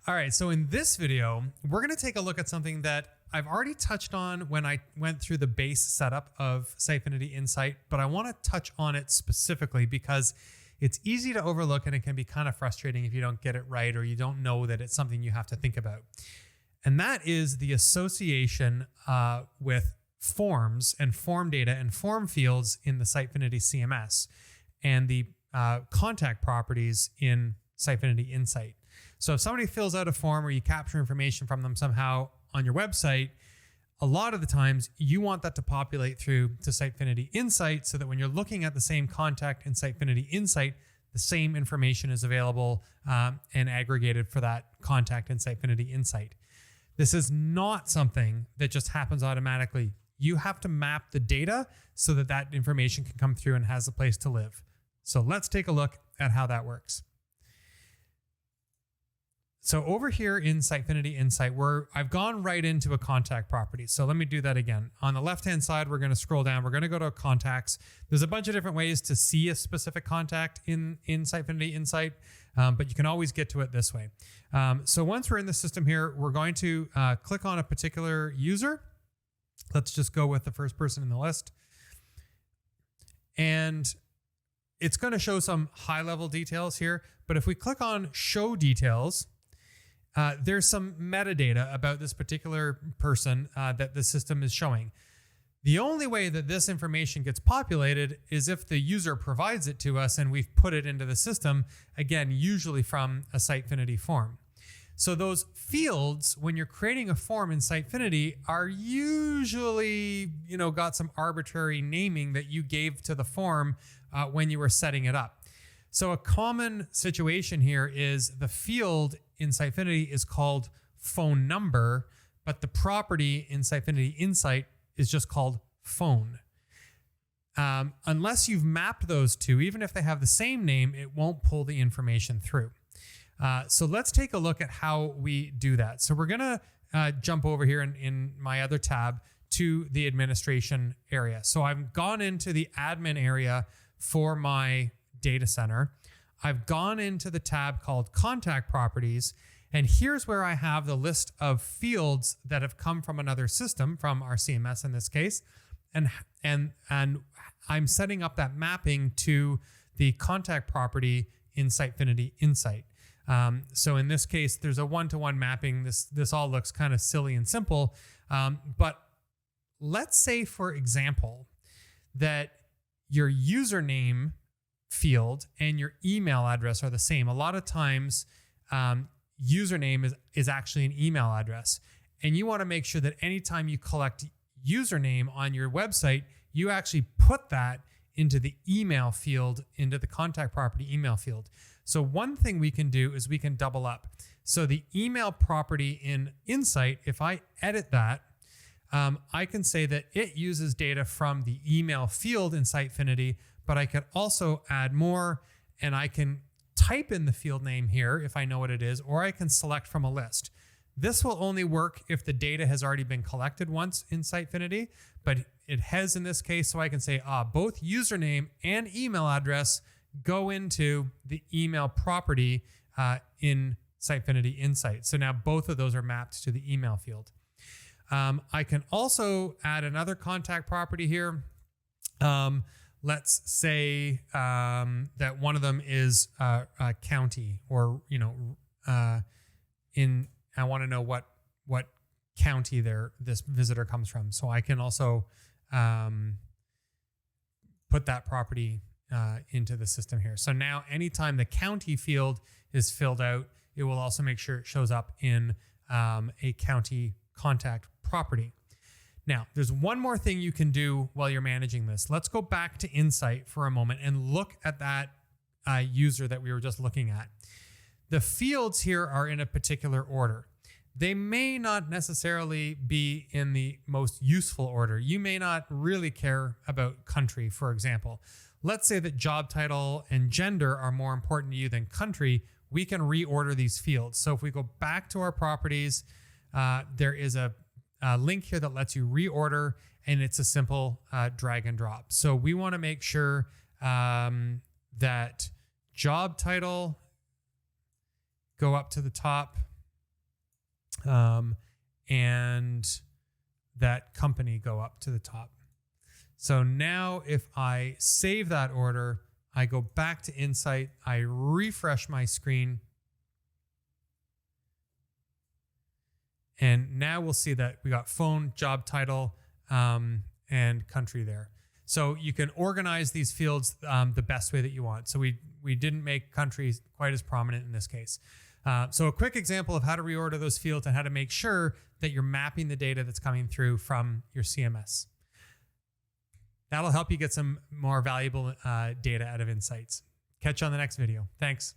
All right, so in this video, we're going to take a look at something that I've already touched on when I went through the base setup of Sitefinity Insight, but I want to touch on it specifically because it's easy to overlook and it can be kind of frustrating if you don't get it right or you don't know that it's something you have to think about. And that is the association with forms and form data and form fields in the Sitefinity CMS and the contact properties in Sitefinity Insight. So if somebody fills out a form or you capture information from them somehow on your website, a lot of the times you want that to populate through to Sitefinity Insight so that when you're looking at the same contact in Sitefinity Insight, the same information is available and aggregated for that contact in Sitefinity Insight. This is not something that just happens automatically. You have to map the data so that that information can come through and has a place to live. So let's take a look at how that works. So over here in Sitefinity Insight, I've gone right into a contact property. So let me do that again. On the left-hand side, we're going to scroll down. We're going to go to contacts. There's a bunch of different ways to see a specific contact in Sitefinity Insight, but you can always get to it this way. So once we're in the system here, we're going to click on a particular user. Let's just go with the first person in the list. And it's going to show some high-level details here. But if we click on Show Details, there's some metadata about this particular person that the system is showing. The only way that this information gets populated is if the user provides it to us and we've put it into the system, again, usually from a Sitefinity form. So those fields, when you're creating a form in Sitefinity, are usually, got some arbitrary naming that you gave to the form when you were setting it up. So a common situation here is the field in Sitefinity is called phone number, but the property in Sitefinity Insight is just called phone. Unless you've mapped those two, even if they have the same name, it won't pull the information through. So let's take a look at how we do that. So we're going to jump over here in my other tab to the administration area. So I've gone into the admin area for my data center. I've gone into the tab called Contact Properties, and here's where I have the list of fields that have come from another system, from our CMS in this case, and I'm setting up that mapping to the contact property in Sitefinity Insight. So in this case, there's a one-to-one mapping. This all looks kind of silly and simple, but let's say, for example, that your username field and your email address are the same. A lot of times, username is actually an email address. And you want to make sure that anytime you collect username on your website, you actually put that into the email field, into the contact property email field. So one thing we can do is we can double up. So the email property in Insight, if I edit that, I can say that it uses data from the email field in Sitefinity, but I could also add more, and I can type in the field name here if I know what it is, or I can select from a list. This will only work if the data has already been collected once in Sitefinity, but it has in this case, so I can say both username and email address go into the email property in Sitefinity Insight. So now both of those are mapped to the email field. I can also add another contact property here. Let's say that one of them is a county, or I want to know what county this visitor comes from. So I can also put that property into the system here. So now anytime the county field is filled out, it will also make sure it shows up in a county contact property. Now, there's one more thing you can do while you're managing this. Let's go back to Insight for a moment and look at that user that we were just looking at. The fields here are in a particular order. They may not necessarily be in the most useful order. You may not really care about country, for example. Let's say that job title and gender are more important to you than country. We can reorder these fields. So if we go back to our properties, there is a link here that lets you reorder, and it's a simple drag and drop. So we want to make sure that job title go up to the top, and that company go up to the top. So now if I save that order, I go back to Insight, I refresh my screen, and now we'll see that we got phone, job title, and country there. So you can organize these fields the best way that you want. So we didn't make country quite as prominent in this case. So a quick example of how to reorder those fields and how to make sure that you're mapping the data that's coming through from your CMS. That'll help you get some more valuable data out of Insights. Catch you on the next video. Thanks.